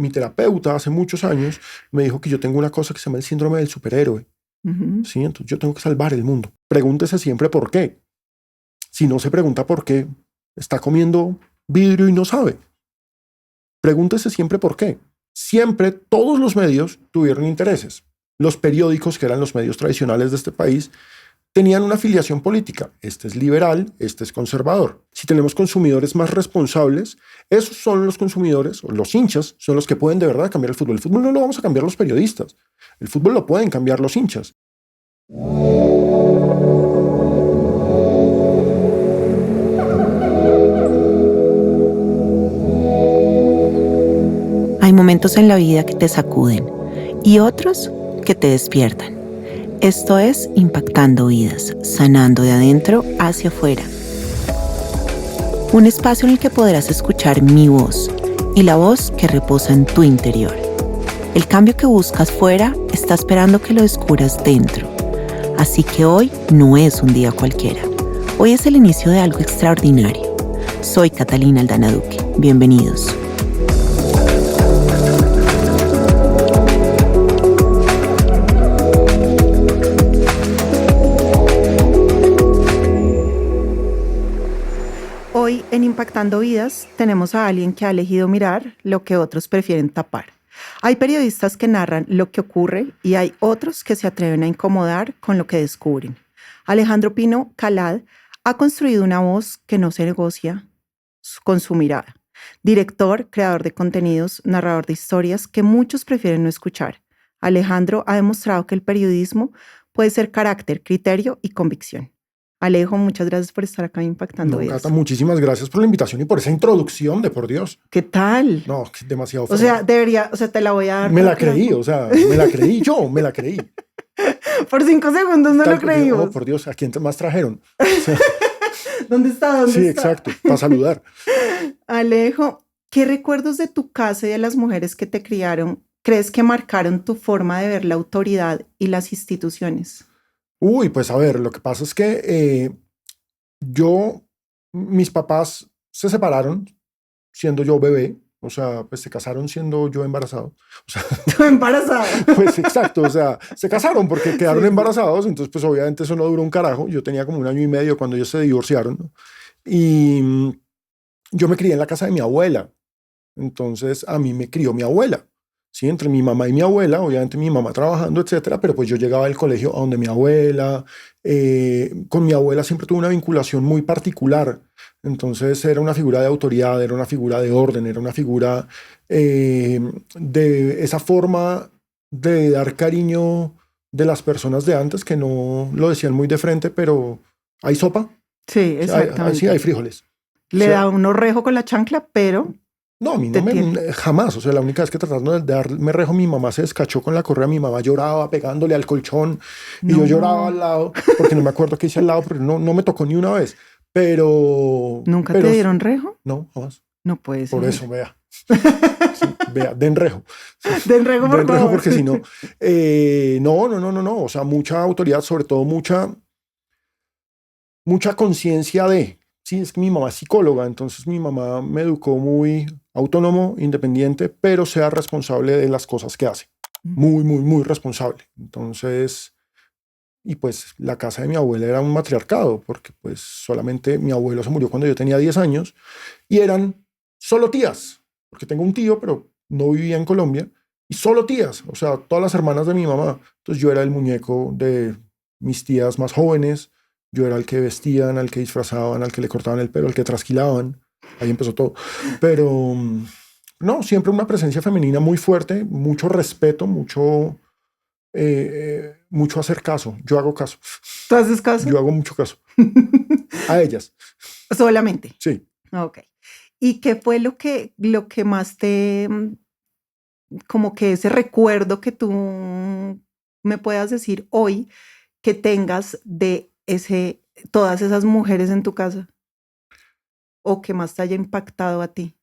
mi terapeuta hace muchos años me dijo que yo tengo una cosa que se llama el síndrome del superhéroe. ¿Sí? Entonces yo tengo que salvar el mundo. Pregúntese siempre por qué. Si no se pregunta por qué, está comiendo vidrio y no sabe. Pregúntese siempre por qué. Siempre todos los medios tuvieron intereses. Los periódicos, que eran los medios tradicionales de este país, tenían una afiliación política. Este es liberal, este es conservador. Si tenemos consumidores más responsables, esos son los consumidores, o los hinchas, son los que pueden de verdad cambiar el fútbol. El fútbol no lo vamos a cambiar los periodistas. El fútbol lo pueden cambiar los hinchas. Hay momentos en la vida que te sacuden y otros que te despiertan. Esto es Impactando Vidas, sanando de adentro hacia afuera. Un espacio en el que podrás escuchar mi voz y la voz que reposa en tu interior. El cambio que buscas fuera está esperando que lo descubras dentro. Así que hoy no es un día cualquiera. Hoy es el inicio de algo extraordinario. Soy Catalina Aldana Duque. Bienvenidos. Hoy en Impactando Vidas tenemos a alguien que ha elegido mirar lo que otros prefieren tapar. Hay periodistas que narran lo que ocurre y hay otros que se atreven a incomodar con lo que descubren. Alejandro Pino Calad ha construido una voz que no se negocia con su mirada. Director, creador de contenidos, narrador de historias que muchos prefieren no escuchar. Alejandro ha demostrado que el periodismo puede ser carácter, criterio y convicción. Alejo, muchas gracias por estar acá Impactando Vidas. Cata, muchísimas gracias por la invitación y por esa introducción de por Dios. ¿Qué tal? No, demasiado feo. Te la voy a dar. Me la creí. Me la creí. Por 5 segundos no lo creímos. Oh, por Dios, ¿a quién más trajeron? ¿Dónde está? Sí, exacto, para saludar. Alejo, ¿qué recuerdos de tu casa y de las mujeres que te criaron crees que marcaron tu forma de ver la autoridad y las instituciones? Uy, pues a ver, lo que pasa es que mis papás se separaron siendo yo bebé, o sea, pues se casaron siendo yo embarazado. O sea, ¿Tú embarazada? Pues exacto, o sea, se casaron porque quedaron embarazados, entonces pues obviamente eso no duró un carajo. Yo tenía como 1 año y medio cuando ellos se divorciaron, ¿no? Y yo me crié en la casa de mi abuela, entonces a mí me crió mi abuela. Sí, entre mi mamá y mi abuela, obviamente mi mamá trabajando, etcétera, pero pues yo llegaba al colegio a donde mi abuela, con mi abuela siempre tuve una vinculación muy particular, entonces era una figura de autoridad, era una figura de orden, era una figura de esa forma de dar cariño de las personas de antes que no lo decían muy de frente, pero hay sopa. Sí, exactamente. Sí, hay frijoles. Le da uno rejo con la chancla, pero... No, a mí jamás, o sea, la única vez que tratando de darme rejo, mi mamá se descachó con la correa, mi mamá lloraba pegándole al colchón y yo lloraba al lado, porque no me acuerdo qué hice al lado, pero no me tocó ni una vez, pero... ¿Nunca te dieron rejo? No, jamás. No puede ser. Por eso, vea. Sí, vea, den rejo. Den rejo, por favor. Den rejo porque si no... No, o sea, mucha autoridad, sobre todo mucha conciencia de... Sí, es que mi mamá es psicóloga, entonces mi mamá me educó muy autónomo, independiente, pero sea responsable de las cosas que hace. Muy, muy, muy responsable. Entonces, y pues la casa de mi abuela era un matriarcado, porque pues solamente mi abuelo se murió cuando yo tenía 10 años y eran solo tías, porque tengo un tío, pero no vivía en Colombia, y solo tías, o sea, todas las hermanas de mi mamá. Entonces yo era el muñeco de mis tías más jóvenes. Yo era el que vestían, al que disfrazaban, al que le cortaban el pelo, al que trasquilaban. Ahí empezó todo. Pero no, siempre una presencia femenina muy fuerte, mucho respeto, mucho hacer caso. Yo hago caso. ¿Tú haces caso? Yo hago mucho caso. A ellas. ¿Solamente? Sí. Ok. ¿Y qué fue lo que más te... como que ese recuerdo que tú me puedas decir hoy que tengas de todas esas mujeres en tu casa? ¿O que más te haya impactado a ti?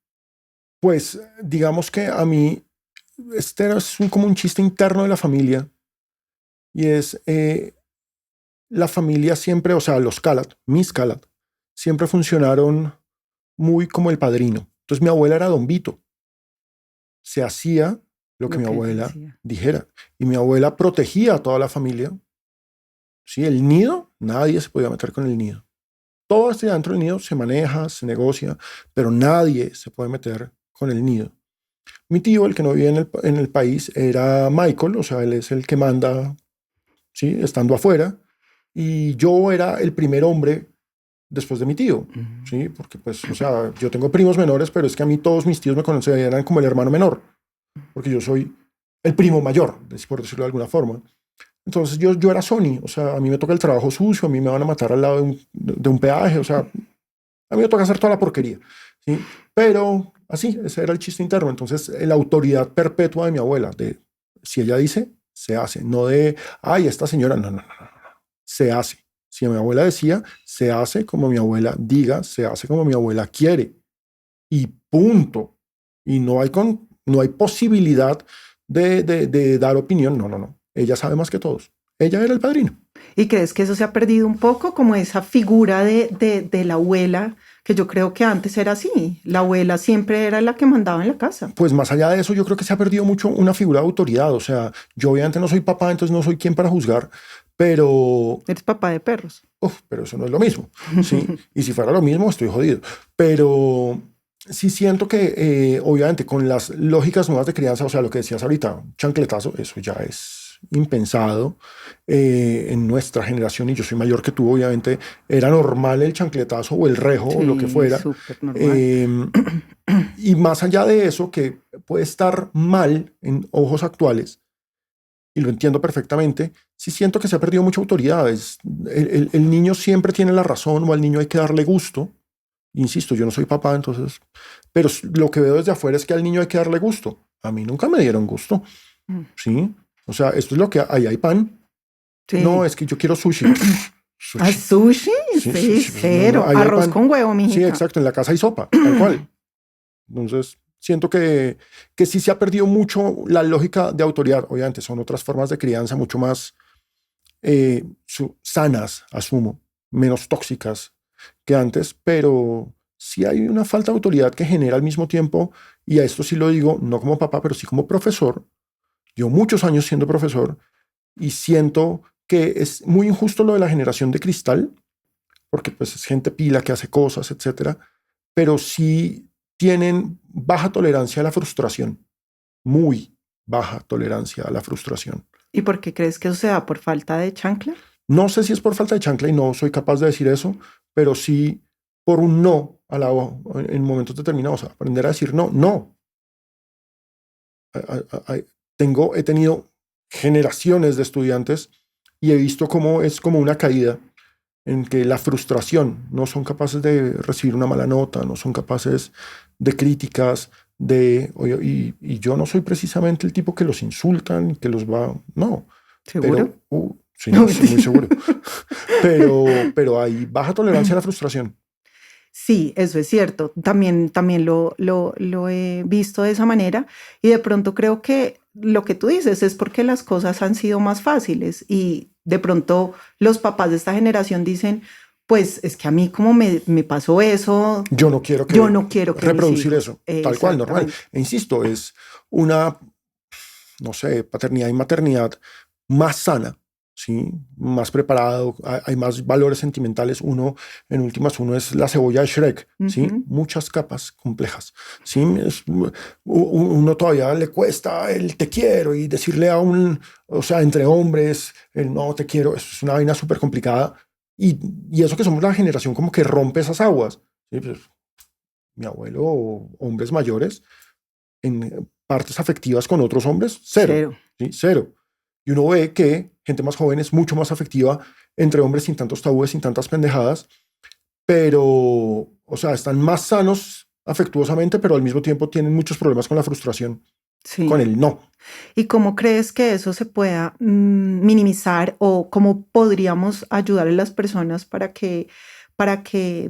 Pues digamos que a mí es como un chiste interno de la familia y es la familia siempre, o sea, mis Calad, siempre funcionaron muy como el padrino. Entonces mi abuela era Don Vito. se hacía lo que mi Lo que abuela decía. dijera. Y mi abuela protegía a toda la familia. Sí, el nido, nadie se podía meter con el nido. Todo este dentro del nido se maneja, se negocia, pero nadie se puede meter con el nido. Mi tío, el que no vivía en el país, era Michael, o sea, él es el que manda, ¿sí? Estando afuera. Y yo era el primer hombre después de mi tío, ¿sí? Porque, pues, o sea, yo tengo primos menores, pero es que a mí todos mis tíos me consideran como el hermano menor, porque yo soy el primo mayor, por decirlo de alguna forma. Entonces yo era Sony, o sea, a mí me toca el trabajo sucio, a mí me van a matar al lado de un peaje, o sea, a mí me toca hacer toda la porquería, ¿sí? Pero así, ese era el chiste interno. Entonces, la autoridad perpetua de mi abuela, de si ella dice, se hace, no de, ay, esta señora, no, no, no, no, se hace. Si mi abuela decía, se hace como mi abuela diga, se hace como mi abuela quiere. Y punto. Y no hay posibilidad de dar opinión. No, no, no. Ella sabe más que todos. Ella era el padrino. ¿Y crees que eso se ha perdido un poco, como esa figura de la abuela, que yo creo que antes era así? La abuela siempre era la que mandaba en la casa. Pues más allá de eso, yo creo que se ha perdido mucho una figura de autoridad. O sea, yo obviamente no soy papá, entonces no soy quien para juzgar, pero, Eres papá de perros. pero eso no es lo mismo, ¿sí? Y si fuera lo mismo, estoy jodido. Pero sí siento que, obviamente, con las lógicas nuevas de crianza, o sea, lo que decías ahorita, chancletazo, eso ya es impensado en nuestra generación, y yo soy mayor que tú, obviamente, era normal el chancletazo o el rejo o lo que Sí, fuera. súper normal. Eh, y más allá de eso, que puede estar mal en ojos actuales, y lo entiendo perfectamente, sí siento que se ha perdido mucha autoridad. El niño siempre tiene la razón, o al niño hay que darle gusto. Insisto, yo no soy papá, entonces, pero lo que veo desde afuera es que al niño hay que darle gusto. A mí nunca me dieron gusto, Mm. ¿sí? O sea, esto es lo que hay pan. No, Sí. es que yo quiero sushi. ¿Ah, Sushi. sushi? Sí, Sí, sushi. No, no, cero. ahí hay Arroz pan. con huevo, Sí, mijita. exacto, en la casa hay sopa, tal cual. Entonces, siento que sí se ha perdido mucho la lógica de autoridad. Obviamente, son otras formas de crianza mucho más sanas, asumo, menos tóxicas que antes, pero sí hay una falta de autoridad que genera al mismo tiempo, y a esto sí lo digo, no como papá, pero sí como profesor. Yo muchos años siendo profesor y siento que es muy injusto lo de la generación de cristal, porque pues es gente pila que hace cosas, etcétera, pero sí tienen baja tolerancia a la frustración, muy baja tolerancia a la frustración. ¿Y por qué crees que eso se da por falta de chancla? No sé si es por falta de chancla y no soy capaz de decir eso, pero sí por un no en momentos determinados. Aprender a decir no, no. He tenido generaciones de estudiantes y he visto cómo es como una caída en que la frustración, no son capaces de recibir una mala nota, no son capaces de críticas, y yo no soy precisamente el tipo que los insultan, que los va, no, ¿Seguro? pero sí, sí, muy seguro, pero hay baja tolerancia a la frustración. Sí, eso es cierto. También lo he visto de esa manera y de pronto creo que lo que tú dices es porque las cosas han sido más fáciles y de pronto los papás de esta generación dicen, pues es que a mí como me pasó eso, Yo no quiero yo no quiero que mis reproducir hijos. eso, tal cual, normal. Exactamente. E insisto, es una, no sé, paternidad y maternidad más sana, ¿sí? Más preparado, hay más valores sentimentales. Uno, en últimas, uno es la cebolla de Shrek, ¿sí? Ujú. Muchas capas complejas, ¿sí? Uno todavía le cuesta el te quiero y decirle o sea, entre hombres, el no te quiero, eso es una vaina súper complicada. Y eso que somos la generación como que rompe esas aguas, ¿sí? Pues, mi abuelo, hombres mayores, en partes afectivas con otros hombres, cero, Cero. ¿sí? Cero. Y uno ve que gente más joven es mucho más afectiva entre hombres sin tantos tabúes, sin tantas pendejadas, pero, o sea, están más sanos afectuosamente, pero al mismo tiempo tienen muchos problemas con la frustración, con Sí. el no. ¿Y cómo crees que eso se pueda minimizar o cómo podríamos ayudar a las personas para que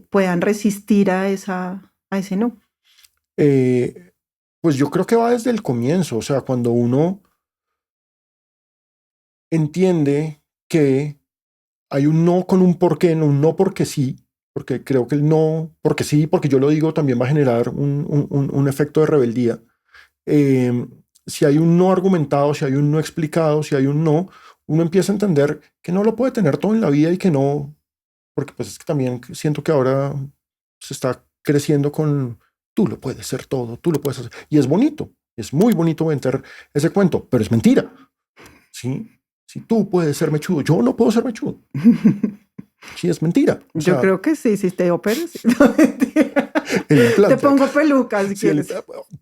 puedan resistir a ese no? Eh, pues yo creo que va desde el comienzo, o sea, cuando uno entiende que hay un no con un por qué, no un no porque sí, porque creo que el no porque sí, porque yo lo digo, también va a generar un efecto de rebeldía. si hay un no argumentado, si hay un no explicado, si hay un no, uno empieza a entender que no lo puede tener todo en la vida y que no, porque pues es que también siento que ahora se está creciendo con tú lo puedes ser todo, tú lo puedes hacer. Y es bonito, es muy bonito vender ese cuento, pero es mentira. ¿Sí? Si tú puedes ser mechudo, yo no puedo ser mechudo. Sí, es mentira. Yo creo que sí, si te operas. El implante. Te pongo pelucas si quieres.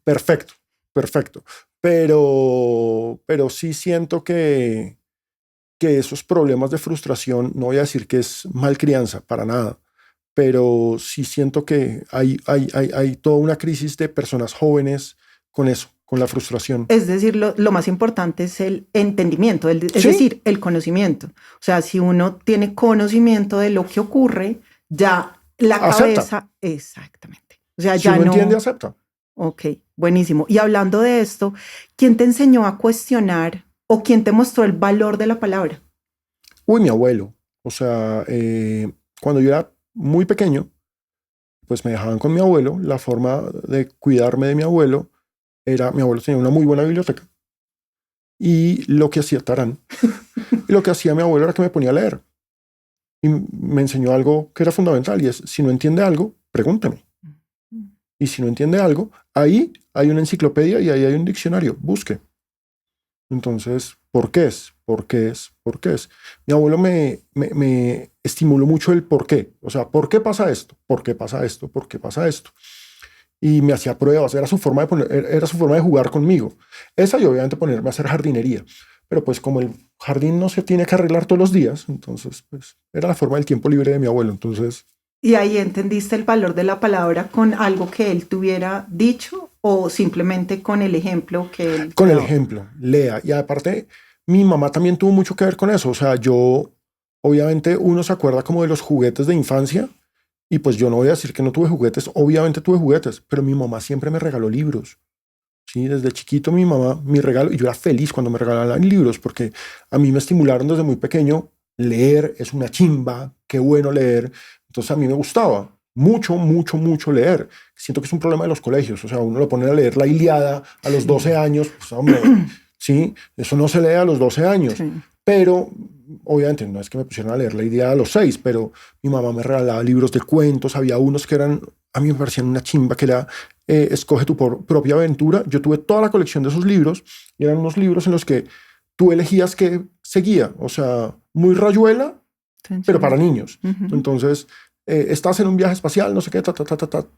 Perfecto, perfecto. Pero sí siento que esos problemas de frustración, no voy a decir que es malcrianza, para nada, pero sí siento que hay toda una crisis de personas jóvenes con eso, con la frustración. Es decir, lo más importante es el entendimiento, es decir, el conocimiento. O sea, si uno tiene conocimiento de lo que ocurre, ya la acepta. cabeza... Exactamente. O sea, si ya uno entiende, acepta. Ok, buenísimo. Y hablando de esto, ¿quién te enseñó a cuestionar o quién te mostró el valor de la palabra? Uy, mi abuelo. O sea, cuando yo era muy pequeño, pues me dejaban con mi abuelo. La forma de cuidarme de mi abuelo era, mi abuelo tenía una muy buena biblioteca. Y lo que hacía Tarán, y lo que hacía mi abuelo era que me ponía a leer. Y me enseñó algo que era fundamental, y es, si no entiende algo, pregúnteme. Y si no entiende algo, ahí hay una enciclopedia y ahí hay un diccionario, busque. Entonces, ¿por qué es? ¿Por qué es? ¿Por qué es? Mi abuelo me estimuló mucho el por qué. O sea, ¿por qué pasa esto? ¿Por qué pasa esto? ¿Por qué pasa esto? Y me hacía pruebas, era su forma de jugar conmigo. Esa y obviamente ponerme a hacer jardinería. Pero pues como el jardín no se tiene que arreglar todos los días, entonces pues era la forma del tiempo libre de mi abuelo. Entonces... ¿Y ahí entendiste el valor de la palabra con algo que él te hubiera dicho o simplemente con el ejemplo que él... Con el ejemplo, lea. Y aparte, mi mamá también tuvo mucho que ver con eso. O sea, yo, obviamente uno se acuerda como de los juguetes de infancia y pues yo no voy a decir que no tuve juguetes, obviamente tuve juguetes, pero mi mamá siempre me regaló libros. Sí, desde chiquito mi mamá, mi regalo, y yo era feliz cuando me regalaban libros porque a mí me estimularon desde muy pequeño. Leer es una chimba, qué bueno leer. Entonces a mí me gustaba mucho, mucho, mucho leer. Siento que es un problema de los colegios. O sea, uno lo pone a leer la Ilíada a los 12 años. Pues hombre, sí, eso no se lee a los 12 años. Sí. Pero obviamente no es que me pusieran a leer la Ilíada a los 6, pero mi mamá me regalaba libros de cuentos. Había unos que eran, a mí me parecían una chimba, que era Escoge tu propia aventura. Yo tuve toda la colección de esos libros y eran unos libros en los que tú elegías qué seguía. O sea, muy rayuela, pero para niños. Entonces, estás en un viaje espacial, no sé qué,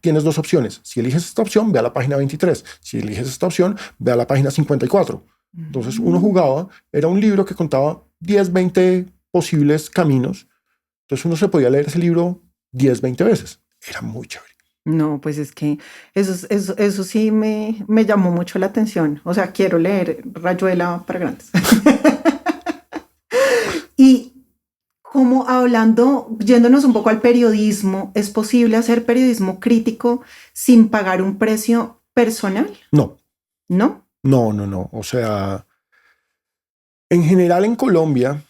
tienes dos opciones. Si eliges esta opción, ve a la página 23. Si eliges esta opción, ve a la página 54. Entonces, uno jugaba, era un libro que contaba 10, 20 posibles caminos. Entonces, uno se podía leer ese libro 10, 20 veces. Era muy chévere. No, pues es que eso sí me llamó mucho la atención. O sea, quiero leer Rayuela para grandes. Y como yéndonos un poco al periodismo, ¿es posible hacer periodismo crítico sin pagar un precio personal? No. ¿No? No. O sea, en general en Colombia,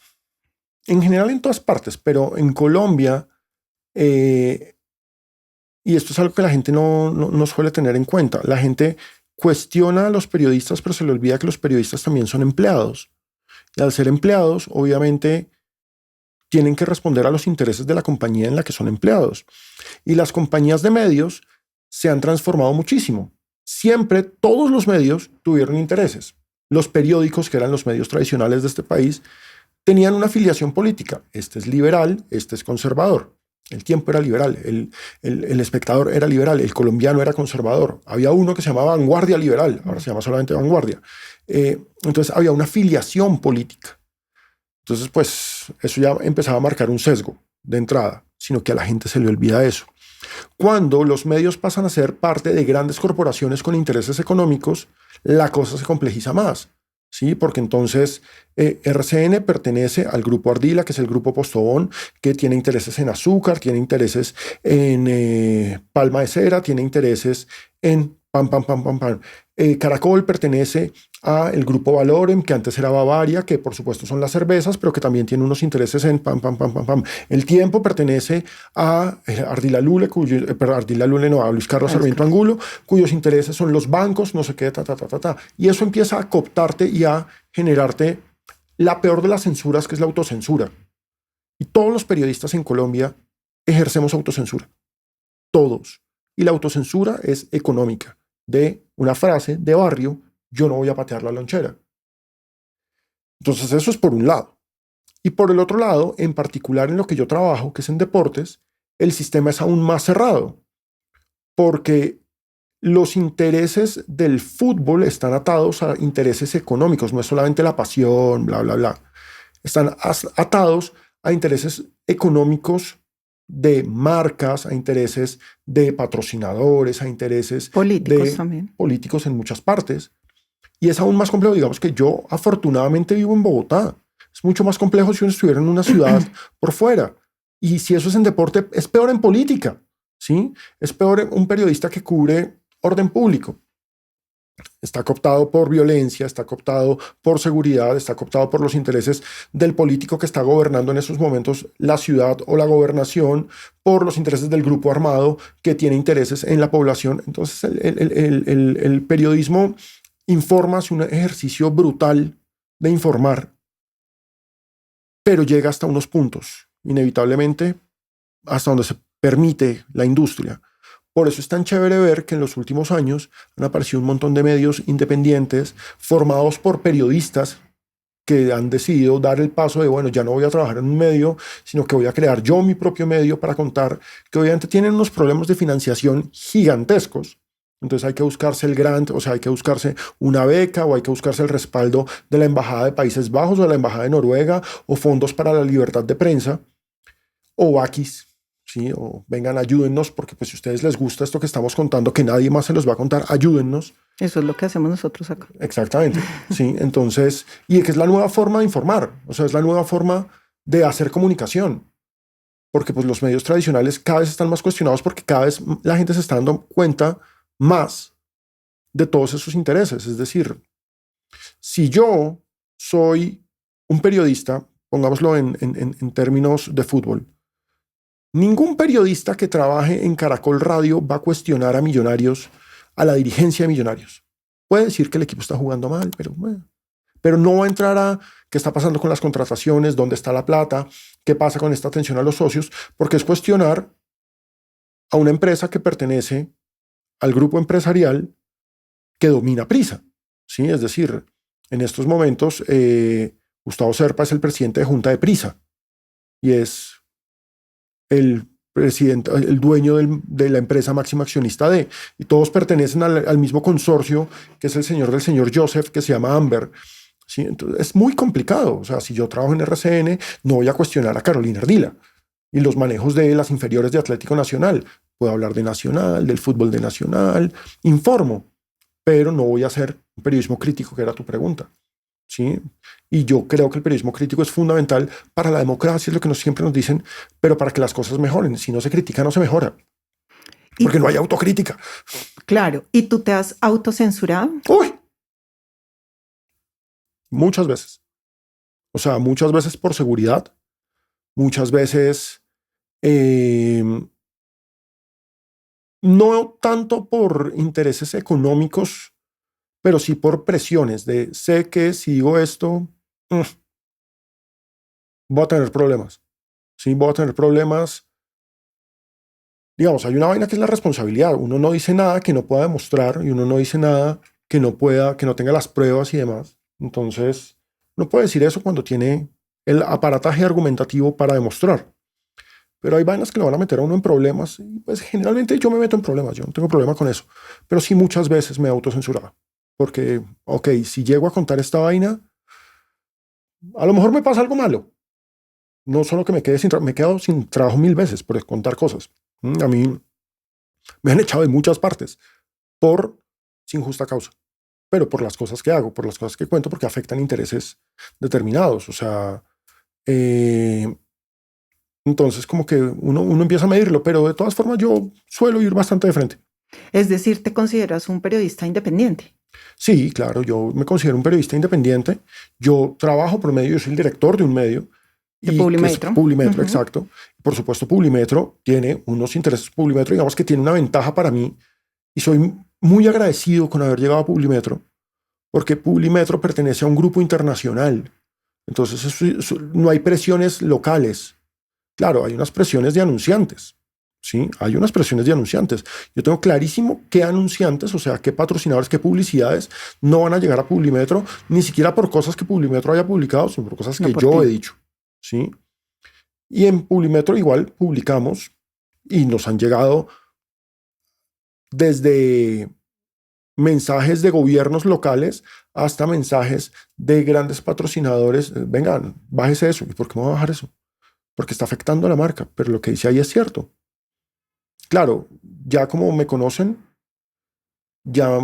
en general en todas partes, pero en Colombia, y esto es algo que la gente no suele tener en cuenta, la gente cuestiona a los periodistas, pero se le olvida que los periodistas también son empleados. Y al ser empleados, obviamente, tienen que responder a los intereses de la compañía en la que son empleados. Y las compañías de medios se han transformado muchísimo. Siempre todos los medios tuvieron intereses. Los periódicos, que eran los medios tradicionales de este país, tenían una afiliación política. Este es liberal, este es conservador. El Tiempo era liberal, el Espectador era liberal, el Colombiano era conservador. Había uno que se llamaba Vanguardia Liberal, ahora se llama solamente Vanguardia. Entonces había una afiliación política. Entonces, pues, eso ya empezaba a marcar un sesgo de entrada, sino que a la gente se le olvida eso. Cuando los medios pasan a ser parte de grandes corporaciones con intereses económicos, la cosa se complejiza más, ¿sí? Porque entonces RCN pertenece al grupo Ardila, que es el grupo Postobón, que tiene intereses en azúcar, tiene intereses en palma de cera, tiene intereses en Pam, pam, pam, pam, pam. Caracol pertenece al grupo Valorem, que antes era Bavaria, que por supuesto son las cervezas, pero que también tiene unos intereses en pam, pam, pam, pam, pam. El Tiempo pertenece a Ardila Lule, a Luis Carlos Sarmiento Angulo, cuyos intereses son los bancos, no sé qué, ta, ta, ta, ta, ta. Y eso empieza a cooptarte y a generarte la peor de las censuras, que es la autocensura. Y todos los periodistas en Colombia ejercemos autocensura. Todos. Y la autocensura es económica. De una frase de barrio, yo no voy a patear la lonchera. Entonces eso es por un lado. Y por el otro lado, en particular en lo que yo trabajo, que es en deportes, el sistema es aún más cerrado. Porque los intereses del fútbol están atados a intereses económicos, no es solamente la pasión, bla, bla, bla. Están atados a intereses económicos de marcas, a intereses de patrocinadores, a intereses políticos también. Políticos en muchas partes. Y es aún más complejo. Digamos que yo afortunadamente vivo en Bogotá. Es mucho más complejo si uno estuviera en una ciudad por fuera. Y si eso es en deporte, es peor en política, ¿sí? Es peor un periodista que cubre orden público. Está cooptado por violencia, está cooptado por seguridad, está cooptado por los intereses del político que está gobernando en esos momentos la ciudad o la gobernación, por los intereses del grupo armado que tiene intereses en la población. Entonces el periodismo informa, es un ejercicio brutal de informar, pero llega hasta unos puntos, inevitablemente, hasta donde se permite la industria. Por eso es tan chévere ver que en los últimos años han aparecido un montón de medios independientes formados por periodistas que han decidido dar el paso de, bueno, ya no voy a trabajar en un medio, sino que voy a crear yo mi propio medio para contar, que obviamente tienen unos problemas de financiación gigantescos. Entonces hay que buscarse el grant, o sea, hay que buscarse una beca o hay que buscarse el respaldo de la Embajada de Países Bajos o de la Embajada de Noruega o fondos para la libertad de prensa o vaquis. Sí, o vengan, ayúdennos, porque pues si a ustedes les gusta esto que estamos contando, que nadie más se los va a contar, ayúdennos. Eso es lo que hacemos nosotros acá. Exactamente, sí, entonces, y que es la nueva forma de informar, o sea, es la nueva forma de hacer comunicación, porque pues los medios tradicionales cada vez están más cuestionados porque cada vez la gente se está dando cuenta más de todos esos intereses. Es decir, si yo soy un periodista, pongámoslo en términos de fútbol, ningún periodista que trabaje en Caracol Radio va a cuestionar a Millonarios, a la dirigencia de Millonarios. Puede decir que el equipo está jugando mal, pero bueno. Pero no va a entrar a qué está pasando con las contrataciones, dónde está la plata, qué pasa con esta atención a los socios, porque es cuestionar a una empresa que pertenece al grupo empresarial que domina Prisa. ¿Sí? Es decir, en estos momentos Gustavo Serpa es el presidente de Junta de Prisa y es el presidente, el dueño de la empresa máxima accionista de, y todos pertenecen al mismo consorcio, que es el señor del señor Joseph, que se llama Amber. ¿Sí? Entonces, es muy complicado. O sea, si yo trabajo en RCN, no voy a cuestionar a Carolina Ardila y los manejos de las inferiores de Atlético Nacional. Puedo hablar de Nacional, del fútbol de Nacional, informo, pero no voy a hacer un periodismo crítico, que era tu pregunta. ¿Sí? Y yo creo que el periodismo crítico es fundamental para la democracia, es lo que siempre nos dicen, pero para que las cosas mejoren. Si no se critica, no se mejora. Porque no hay autocrítica. Claro. ¿Y tú te has autocensurado? ¡Uy! Muchas veces. O sea, muchas veces por seguridad, muchas veces no tanto por intereses económicos, pero sí por presiones de sé que si digo esto, voy a tener problemas. Sí, voy a tener problemas. Digamos, hay una vaina que es la responsabilidad. Uno no dice nada que no pueda demostrar y uno no dice nada que no pueda, que no tenga las pruebas y demás. Entonces, no puede decir eso cuando tiene el aparataje argumentativo para demostrar. Pero hay vainas que lo van a meter a uno en problemas. Y pues generalmente yo me meto en problemas, yo no tengo problema con eso. Pero sí muchas veces me he autocensurado. Porque, ok, si llego a contar esta vaina, a lo mejor me pasa algo malo. No solo que me quede sin me quedo sin trabajo 1000 veces por contar cosas. A mí me han echado de muchas partes sin justa causa, pero por las cosas que hago, por las cosas que cuento, porque afectan intereses determinados. O sea, entonces como que uno empieza a medirlo, pero de todas formas yo suelo ir bastante de frente. Es decir, ¿te consideras un periodista independiente? Sí, claro, yo me considero un periodista independiente. Yo trabajo por medio, yo soy el director de un medio, De y que es Publimetro. Publimetro, Ujú. exacto. Por supuesto, Publimetro tiene unos intereses. Publimetro, digamos que tiene una ventaja para mí, y soy muy agradecido con haber llegado a Publimetro, porque Publimetro pertenece a un grupo internacional. Entonces, no hay presiones locales. Claro, hay unas presiones de anunciantes. Sí, hay unas presiones de anunciantes. Yo tengo clarísimo qué anunciantes, o sea, qué patrocinadores, qué publicidades no van a llegar a Publimetro, ni siquiera por cosas que Publimetro haya publicado, sino por cosas No que por yo he ti. dicho. ¿Sí? Y en Publimetro igual publicamos, y nos han llegado desde mensajes de gobiernos locales hasta mensajes de grandes patrocinadores. Vengan, bájese eso. ¿Y por qué me voy a bajar eso? Porque está afectando a la marca, pero lo que dice ahí es cierto. Claro, ya como me conocen, ya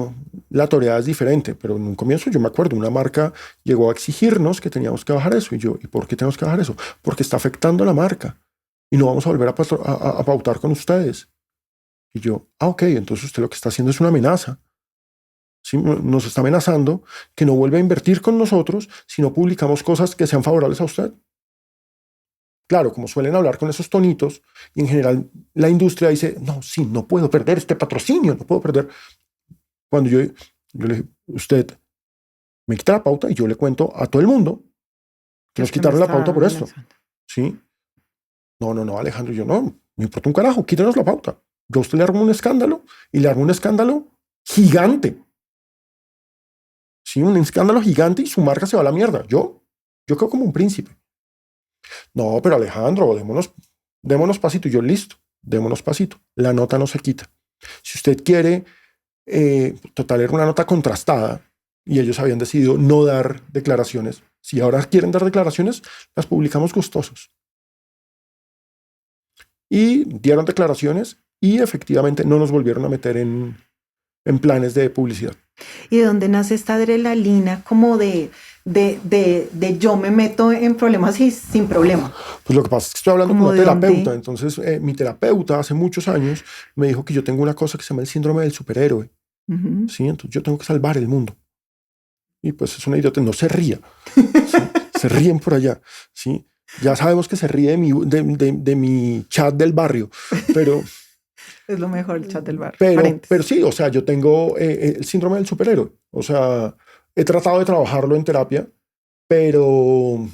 la toreada es diferente, pero en un comienzo yo me acuerdo, una marca llegó a exigirnos que teníamos que bajar eso, y yo, ¿y por qué tenemos que bajar eso? Porque está afectando a la marca y no vamos a volver a pautar con ustedes. Y yo, ok, entonces usted lo que está haciendo es una amenaza. ¿Sí? Nos está amenazando que no vuelve a invertir con nosotros si no publicamos cosas que sean favorables a usted. Claro, como suelen hablar con esos tonitos, y en general la industria dice, no, sí, no puedo perder este patrocinio, no puedo perder. Cuando yo le dije, usted me quita la pauta y yo le cuento a todo el mundo que Que nos usted me quitaron la pauta está por esto. amenazando. ¿Sí? No, no, no, Alejandro, yo no, me importa un carajo, quítenos la pauta. Yo a usted le armo un escándalo, y le armo un escándalo gigante. Sí, un escándalo gigante, y su marca se va a la mierda. Yo quedo como un príncipe. No, pero Alejandro, démonos pasito. Y yo, listo, démonos pasito. La nota no se quita. Si usted quiere, total, era una nota contrastada, y ellos habían decidido no dar declaraciones. Si ahora quieren dar declaraciones, las publicamos gustosos. Y dieron declaraciones, y efectivamente no nos volvieron a meter en planes de publicidad. ¿Y de dónde nace esta adrenalina como de yo me meto en problemas y sin problema? Pues lo que pasa es que estoy hablando con Como una de terapeuta. dónde. Entonces, mi terapeuta hace muchos años me dijo que yo tengo una cosa que se llama el síndrome del superhéroe. Ujú. ¿Sí? Entonces yo tengo que salvar el mundo. Y pues es una idiota, no se ría. ¿Sí? Se ríen por allá. ¿Sí? Ya sabemos que se ríe de mi chat del barrio, pero, Es lo mejor el chat del bar. pero Paréntesis. sí, o sea, yo tengo el síndrome del superhéroe. O sea, he tratado de trabajarlo en terapia, pero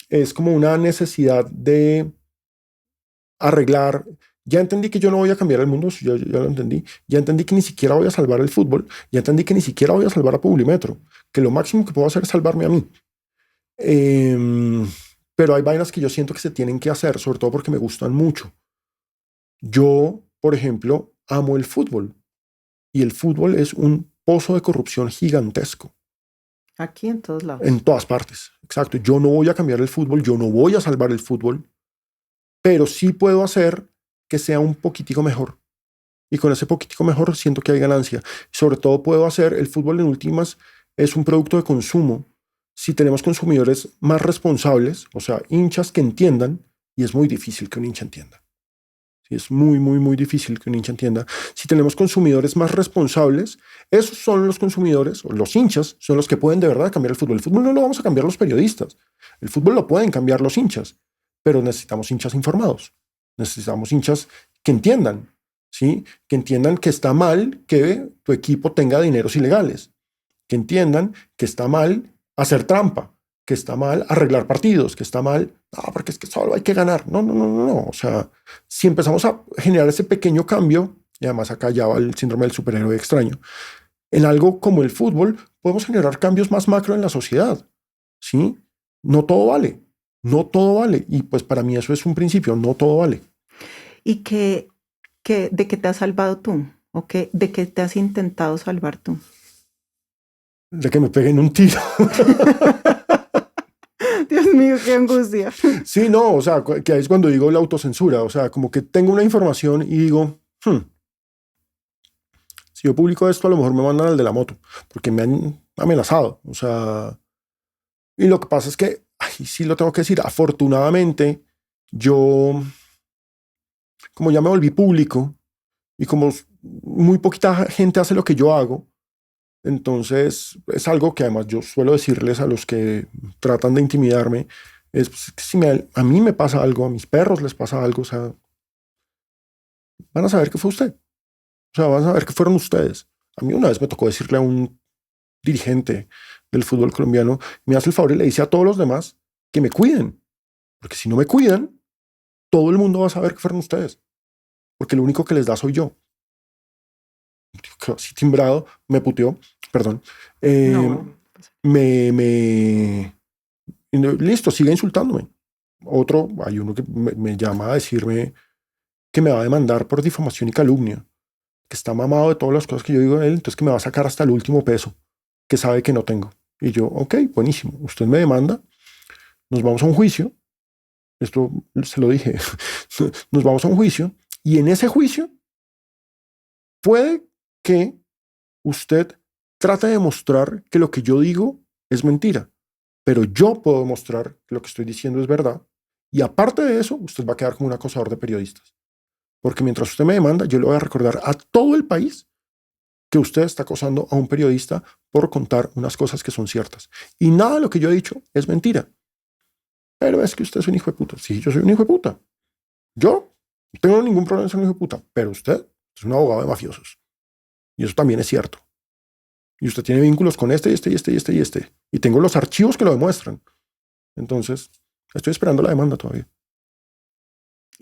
es como una necesidad de arreglar. Ya entendí que yo no voy a cambiar el mundo, ya lo entendí. Ya entendí que ni siquiera voy a salvar el fútbol. Ya entendí que ni siquiera voy a salvar a Publimetro, que lo máximo que puedo hacer es salvarme a mí. Eh, pero hay vainas que yo siento que se tienen que hacer, sobre todo porque me gustan mucho. Yo, por ejemplo, amo el fútbol, y el fútbol es un pozo de corrupción gigantesco Aquí en todos en lados. todas partes. Exacto. Yo no voy a cambiar el fútbol, yo no voy a salvar el fútbol, pero sí puedo hacer que sea un poquitico mejor. Y con ese poquitico mejor siento que hay ganancia. Sobre todo puedo hacer, el fútbol en últimas es un producto de consumo. Si tenemos consumidores más responsables, o sea, hinchas que entiendan, y es muy difícil que un hincha entienda. Sí, es muy, muy, muy difícil que un hincha entienda. Si tenemos consumidores más responsables, esos son los consumidores, o los hinchas, son los que pueden de verdad cambiar el fútbol. El fútbol no lo vamos a cambiar los periodistas. El fútbol lo pueden cambiar los hinchas, pero necesitamos hinchas informados. Necesitamos hinchas que entiendan, ¿sí? Que entiendan que está mal que tu equipo tenga dineros ilegales, que entiendan que está mal hacer trampa, que está mal arreglar partidos, que está mal, no, porque es que solo hay que ganar. No, no, no, no, no. O sea, si empezamos a generar ese pequeño cambio, y además acá ya va el síndrome del superhéroe extraño, en algo como el fútbol, podemos generar cambios más macro en la sociedad, ¿sí? No todo vale, no todo vale. Y pues para mí eso es un principio, no todo vale. ¿Y de qué te has salvado tú? ¿O de qué te has intentado salvar tú? De que me peguen un tiro. Dios mío, qué angustia. Sí, no, o sea, que ahí es cuando digo la autocensura. O sea, como que tengo una información y digo, si yo publico esto, a lo mejor me mandan al de la moto, porque me han amenazado. O sea, y lo que pasa es que, ay, sí lo tengo que decir, afortunadamente, yo, como ya me volví público, y como muy poquita gente hace lo que yo hago. Entonces es algo que además yo suelo decirles a los que tratan de intimidarme, es pues, que si a mí me pasa algo, a mis perros les pasa algo, o sea, van a saber que fue usted, o sea, van a saber que fueron ustedes. A mí una vez me tocó decirle a un dirigente del fútbol colombiano, me hace el favor y le dice a todos los demás que me cuiden, porque si no me cuidan, todo el mundo va a saber que fueron ustedes, porque lo único que les da soy yo. Así timbrado, me puteó, perdón. No. Listo, sigue insultándome. Hay uno que me llama a decirme que me va a demandar por difamación y calumnia, que está mamado de todas las cosas que yo digo de él, entonces que me va a sacar hasta el último peso, que sabe que no tengo. Y yo, ok, buenísimo, usted me demanda, nos vamos a un juicio, esto se lo dije, nos vamos a un juicio, y en ese juicio puede que usted trate de demostrar que lo que yo digo es mentira, pero yo puedo demostrar que lo que estoy diciendo es verdad, y aparte de eso, usted va a quedar como un acosador de periodistas. Porque mientras usted me demanda, yo le voy a recordar a todo el país que usted está acosando a un periodista por contar unas cosas que son ciertas. Y nada de lo que yo he dicho es mentira. Pero es que usted es un hijo de puta. Sí, yo soy un hijo de puta. Yo no tengo ningún problema en ser un hijo de puta, pero usted es un abogado de mafiosos. Y eso también es cierto. Y usted tiene vínculos con este, y este, y este, y este, y este. Y tengo los archivos que lo demuestran. Entonces, estoy esperando la demanda todavía.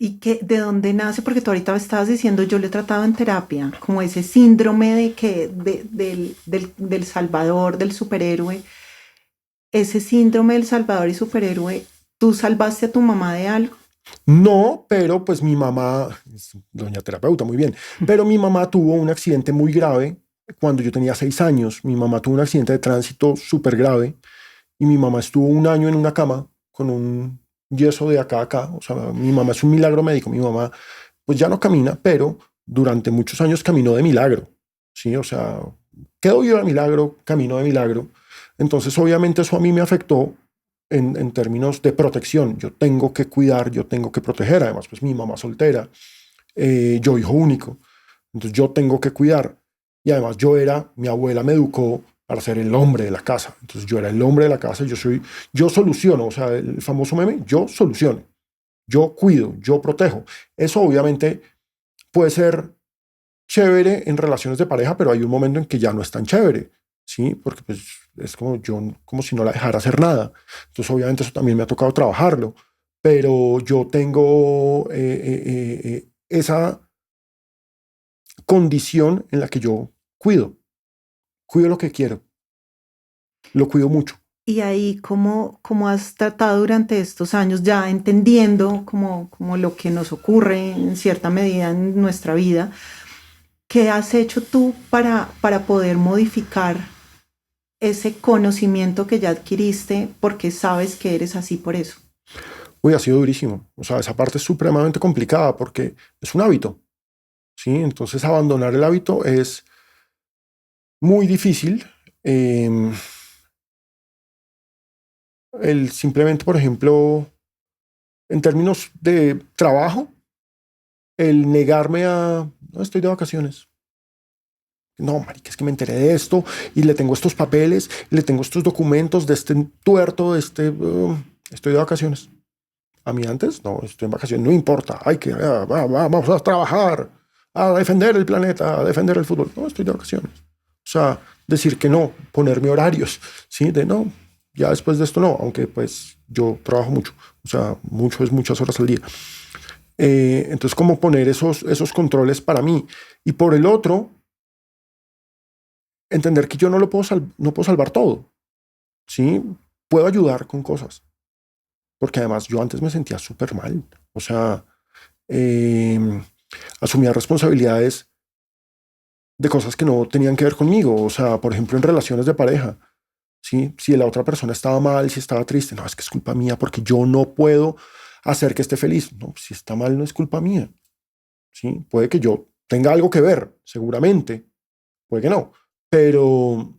¿Y de dónde nace? Porque tú ahorita estabas diciendo, yo lo he tratado en terapia, como ese síndrome del salvador, del superhéroe. Ese síndrome del salvador y superhéroe, ¿tú salvaste a tu mamá de algo? No, pero pues mi mamá, doña terapeuta, muy bien, pero mi mamá tuvo un accidente muy grave cuando yo tenía 6 años. Mi mamá tuvo un accidente de tránsito súper grave y mi mamá estuvo 1 año en una cama con un yeso de acá a acá. O sea, mi mamá es un milagro médico. Mi mamá pues ya no camina, pero durante muchos años caminó de milagro. Sí, o sea, quedó viva de milagro, caminó de milagro. Entonces, obviamente eso a mí me afectó en términos de protección. Yo tengo que cuidar, yo tengo que proteger. Además, pues mi mamá soltera, yo hijo único. Entonces yo tengo que cuidar. Y además mi abuela me educó para ser el hombre de la casa. Entonces yo era el hombre de la casa, yo soluciono, o sea, el famoso meme, yo soluciono, yo cuido, yo protejo. Eso obviamente puede ser chévere en relaciones de pareja, pero hay un momento en que ya no es tan chévere, ¿sí? Porque pues es como si no la dejara hacer nada. Entonces obviamente eso también me ha tocado trabajarlo, pero yo tengo esa condición en la que yo cuido lo que quiero, lo cuido mucho. Y ahí, ¿cómo has tratado durante estos años, ya entendiendo como lo que nos ocurre en cierta medida en nuestra vida? ¿Qué has hecho tú para poder modificar ese conocimiento que ya adquiriste porque sabes que eres así por eso? Uy, ha sido durísimo. O sea, esa parte es supremamente complicada porque es un hábito, ¿sí? Entonces abandonar el hábito es muy difícil. El simplemente, por ejemplo, en términos de trabajo, el negarme no, estoy de vacaciones. No, marica, es que me enteré de esto y le tengo estos papeles, le tengo estos documentos de este tuerto, estoy de vacaciones. A mí antes, no, estoy en vacaciones, no importa, vamos a trabajar, a defender el planeta, a defender el fútbol. No, estoy de vacaciones. O sea, decir que no, ponerme horarios, ¿sí? De no, ya después de esto no, aunque pues yo trabajo mucho, o sea, mucho es muchas horas al día. Entonces, ¿cómo poner esos controles para mí? Y por el otro, entender que yo no puedo salvar todo, ¿sí? Puedo ayudar con cosas, porque además yo antes me sentía súper mal, o sea, asumía responsabilidades de cosas que no tenían que ver conmigo, o sea, por ejemplo, en relaciones de pareja, ¿sí? Si la otra persona estaba mal, si estaba triste, no, es que es culpa mía porque yo no puedo hacer que esté feliz. No, si está mal no es culpa mía, ¿sí? Puede que yo tenga algo que ver, seguramente, puede que no, pero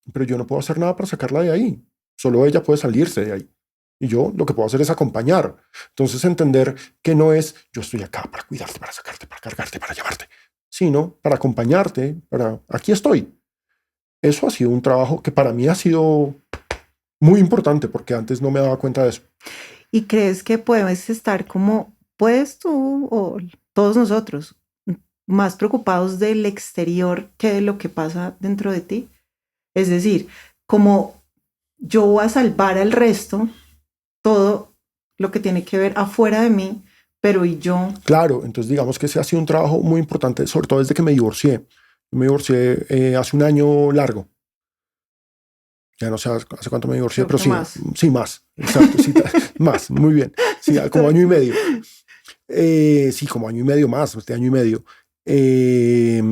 yo no puedo hacer nada para sacarla de ahí. Solo ella puede salirse de ahí. Y yo lo que puedo hacer es acompañar. Entonces entender que no es yo estoy acá para cuidarte, para sacarte, para cargarte, para llevarte, sino para acompañarte, aquí estoy. Eso ha sido un trabajo que para mí ha sido muy importante porque antes no me daba cuenta de eso. ¿Y crees que puedes estar puedes tú o todos nosotros, más preocupados del exterior que de lo que pasa dentro de ti? Es decir, como yo voy a salvar al resto, todo lo que tiene que ver afuera de mí, pero ¿y yo? Claro, entonces digamos que ese ha sido un trabajo muy importante, sobre todo desde que me divorcié. Me divorcié hace un año largo. Ya no sé hace cuánto me divorcié, Creo pero que sí, más. sí, más. Exacto, sí, más, muy bien. Sí, como año y medio. Sí, como año y medio más, este año y medio. Eh,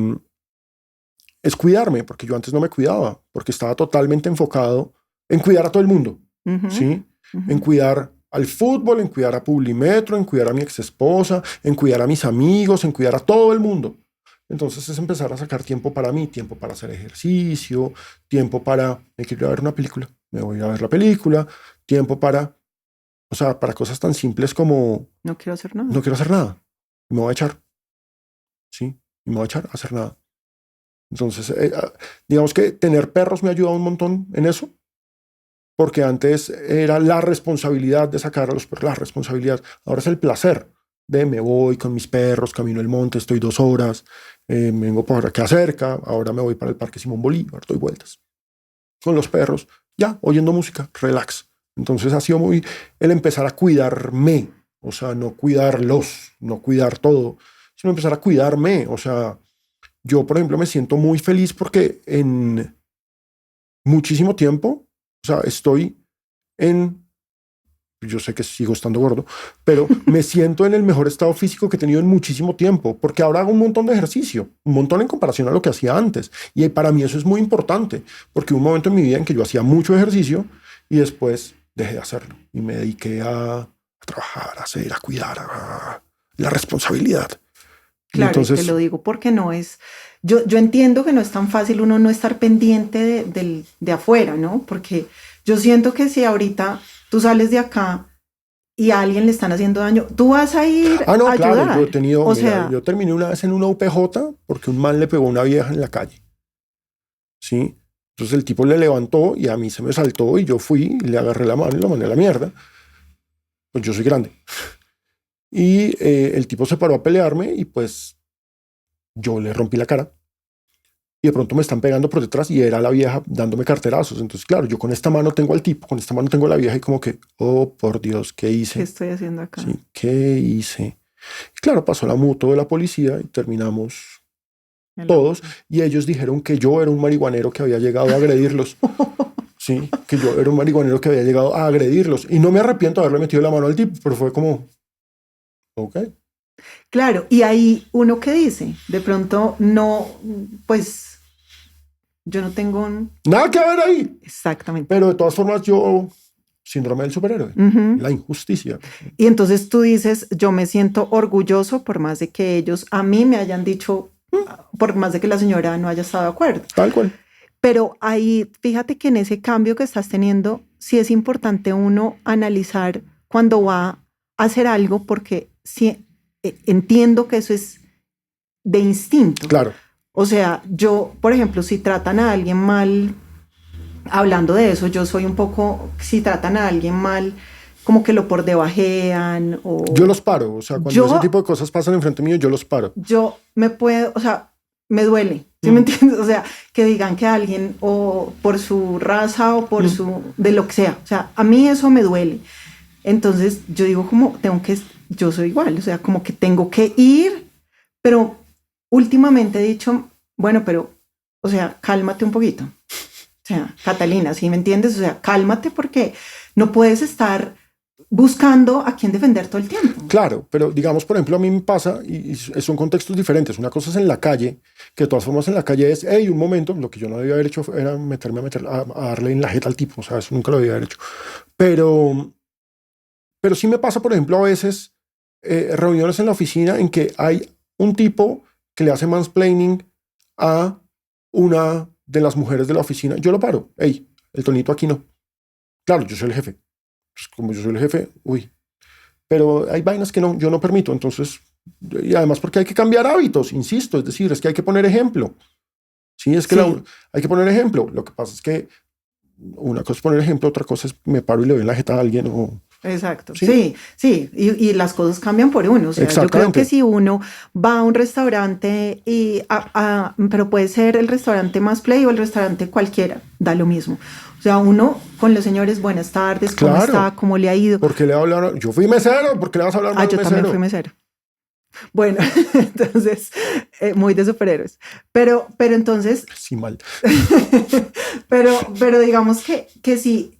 es cuidarme, porque yo antes no me cuidaba, porque estaba totalmente enfocado en cuidar a todo el mundo, Ujú, ¿sí? En ujú. cuidar al fútbol, en cuidar a Publimetro, en cuidar a mi ex esposa, en cuidar a mis amigos, en cuidar a todo el mundo. Entonces es empezar a sacar tiempo para mí, tiempo para hacer ejercicio, tiempo para, me quiero ir a ver una película, me voy a ver la película, tiempo para, o sea, para cosas tan simples como No quiero hacer no nada. quiero hacer nada, me voy a echar, ¿sí? Y me voy a echar a hacer nada. Entonces, digamos que tener perros me ha ayudado un montón en eso, porque antes era la responsabilidad de sacar a los perros, la responsabilidad. Ahora es el placer de me voy con mis perros, camino el monte, estoy 2 horas, me vengo por acá cerca, ahora me voy para el Parque Simón Bolívar, doy vueltas con los perros, ya, oyendo música, relax. Entonces ha sido muy el empezar a cuidarme, o sea, no cuidarlos, no cuidar todo, sino empezar a cuidarme, o sea, yo, por ejemplo, me siento muy feliz porque en muchísimo tiempo, o sea, estoy en, yo sé que sigo estando gordo, pero me siento en el mejor estado físico que he tenido en muchísimo tiempo, porque ahora hago un montón de ejercicio, un montón en comparación a lo que hacía antes. Y para mí eso es muy importante, porque hubo un momento en mi vida en que yo hacía mucho ejercicio y después dejé de hacerlo y me dediqué a trabajar, a hacer, a cuidar, a la responsabilidad. Y Claro, y te entonces, lo digo porque no es, yo entiendo que no es tan fácil uno no estar pendiente de afuera, ¿no? Porque yo siento que si ahorita tú sales de acá y a alguien le están haciendo daño, tú vas a ir a no, claro, yo he ayudar. tenido, O mira, sea, yo terminé una vez en una UPJ porque un man le pegó a una vieja en la calle, ¿sí? Entonces el tipo le levantó y a mí se me saltó y yo fui, le agarré la mano y lo mandé a la mierda. Pues yo soy grande. Y el tipo se paró a pelearme y pues yo le rompí la cara. Y de pronto me están pegando por detrás y era la vieja dándome carterazos. Entonces, claro, yo con esta mano tengo al tipo, con esta mano tengo a la vieja y como que, oh, por Dios, ¿qué ¿qué hice? estoy haciendo acá? Sí, ¿qué hice? Y claro, pasó la moto de la policía y terminamos En la todos UCI. y ellos dijeron que yo era un marihuanero que había llegado a agredirlos. Sí, que yo era un marihuanero que había llegado a agredirlos. Y no me arrepiento de haberle metido la mano al tipo, pero fue como, ok. Claro, y ahí uno que dice, de pronto no, pues yo no tengo Nada que ver ahí. exactamente. Pero de todas formas, yo, síndrome del superhéroe, Ujú. la injusticia. Y entonces tú dices, yo me siento orgulloso por más de que ellos a mí me hayan dicho, por más de que la señora no haya estado de acuerdo. Tal cual. Pero ahí, fíjate que en ese cambio que estás teniendo, sí es importante uno analizar cuando va a hacer algo, porque sí, entiendo que eso es de instinto. Claro. O sea, yo, por ejemplo, si tratan a alguien mal, hablando de eso, yo soy un poco, si tratan a alguien mal, como que lo por debajean Yo o los paro. O sea, cuando ese yo, tipo de cosas pasan enfrente mío, yo los paro. yo me puedo, o sea, me duele, ¿sí me Mm, entiendes? O sea, que digan que alguien o por su raza o por mm. su, de lo que sea, o sea, a mí eso me duele. Entonces yo digo como, tengo que, yo soy igual, o sea, como que tengo que ir, pero últimamente he dicho, bueno, pero, o sea, cálmate un poquito. O sea, Catalina, ¿sí me entiendes? O sea, cálmate porque no puedes estar buscando a quién defender todo el tiempo. Claro, pero digamos, por ejemplo, a mí me pasa y son contextos diferentes. Una cosa es en la calle, que de todas formas en la calle es, hey, un momento, lo que yo no debía haber hecho era a darle en la jeta al tipo, o sea, eso nunca lo debía haber hecho. Pero, pero sí me pasa, por ejemplo, a veces reuniones en la oficina en que hay un tipo que le hace mansplaining a una de las mujeres de la oficina. Yo lo paro, hey, el tonito aquí no. Claro, yo soy el jefe. Pues como yo soy el jefe, uy. Pero hay vainas que no, yo no permito, entonces Y además porque hay que cambiar hábitos, insisto, es decir, es que hay que poner ejemplo. Sí, es que Sí, hay que poner ejemplo. Lo que pasa es que una cosa es poner ejemplo, otra cosa es me paro y le doy en la jeta a alguien. O, exacto. sí, Sí, sí. Y las cosas cambian por uno. O sea, yo creo que exactamente. si uno va a un restaurante pero puede ser el restaurante más play o el restaurante cualquiera, da lo mismo. O sea, uno con los señores, buenas tardes, ¿cómo Claro, está? ¿Cómo le ha ido? porque le va a hablar, yo fui mesero, ¿por qué le vas a hablar Ah, mal a un yo también fui mesero? mesero. Bueno, entonces, muy de superhéroes. Pero entonces, Sí, mal. pero digamos que si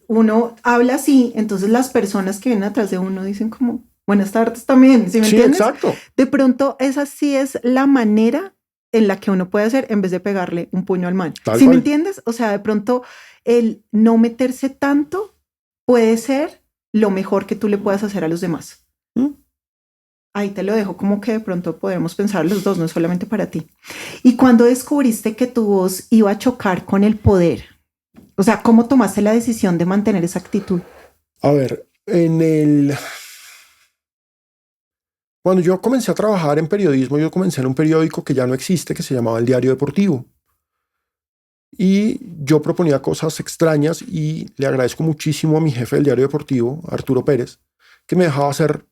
uno habla así, entonces las personas que vienen atrás de uno dicen como, buenas tardes también, ¿sí me Sí, entiendes? exacto. De pronto esa sí es la manera en la que uno puede hacer en vez de pegarle un puño al man. Tal ¿Sí me cual. entiendes? O sea, de pronto el no meterse tanto puede ser lo mejor que tú le puedas hacer a los demás. ¿Mm? Ahí te lo dejo como que de pronto podemos pensar los dos, no es solamente para ti. ¿Y cuando descubriste que tu voz iba a chocar con el poder? O sea, ¿cómo tomaste la decisión de mantener esa actitud? A ver, cuando yo comencé a trabajar en periodismo, yo comencé en un periódico que ya no existe, que se llamaba El Diario Deportivo. Y yo proponía cosas extrañas y le agradezco muchísimo a mi jefe del Diario Deportivo, Arturo Pérez, que me dejaba hacer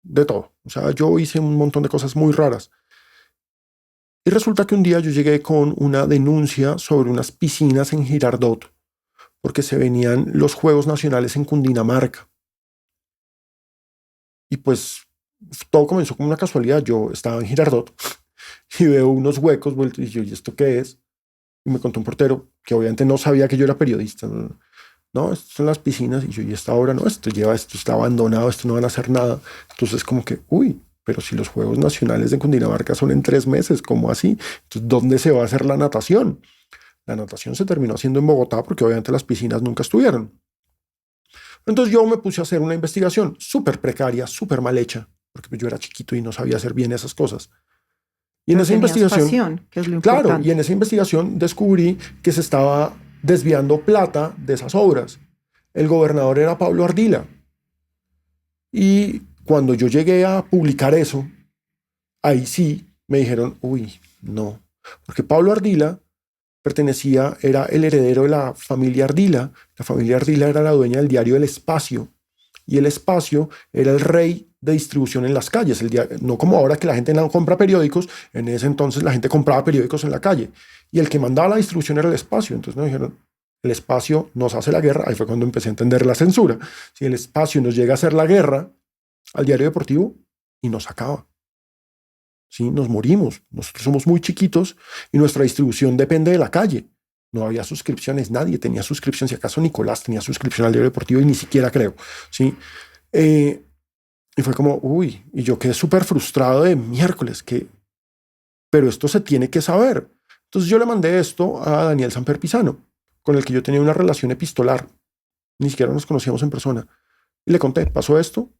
de todo. O sea, yo hice un montón de cosas muy raras. Y resulta que un día yo llegué con una denuncia sobre unas piscinas en Girardot, porque se venían los Juegos Nacionales en Cundinamarca. Y pues todo comenzó como una casualidad. Yo estaba en Girardot y veo unos huecos vueltos y yo, ¿y esto qué es? Y me contó un portero que obviamente no sabía que yo era periodista. No, no, estas son las piscinas. Y yo, ¿y esta obra? No, esto está abandonado, esto no van a hacer nada. Entonces como que, uy, pero si los Juegos Nacionales de Cundinamarca son en 3 meses, ¿cómo así? Entonces, ¿dónde se va a hacer la natación? La natación se terminó haciendo en Bogotá porque obviamente las piscinas nunca estuvieron. Entonces yo me puse a hacer una investigación súper precaria, súper mal hecha, porque yo era chiquito y no sabía hacer bien esas cosas. Y en Pero esa tenías investigación, pasión, que es lo claro, y importante. en esa investigación descubrí que se estaba desviando plata de esas obras. El gobernador era Pablo Ardila. Y cuando yo llegué a publicar eso, ahí sí me dijeron, uy, no, porque Pablo Ardila era el heredero de la familia Ardila. La familia Ardila era la dueña del diario El Espacio. Y El Espacio era el rey de distribución en las calles. No como ahora que la gente no compra periódicos, en ese entonces la gente compraba periódicos en la calle. Y el que mandaba la distribución era El Espacio. Entonces nos dijeron, El Espacio nos hace la guerra. Ahí fue cuando empecé a entender la censura. Si El Espacio nos llega a hacer la guerra al diario deportivo y nos acaba. ¿Sí? Nos morimos. Nosotros somos muy chiquitos y nuestra distribución depende de la calle. No había suscripciones, nadie tenía suscripción. Si acaso Nicolás tenía suscripción al diario deportivo y ni siquiera creo. ¿Sí? Eh, y fue como, uy, y yo quedé súper frustrado de miércoles, pero esto se tiene que saber. Entonces yo le mandé esto a Daniel Samper Pisano, con el que yo tenía una relación epistolar. Ni siquiera nos conocíamos en persona. Y le conté, pasó esto,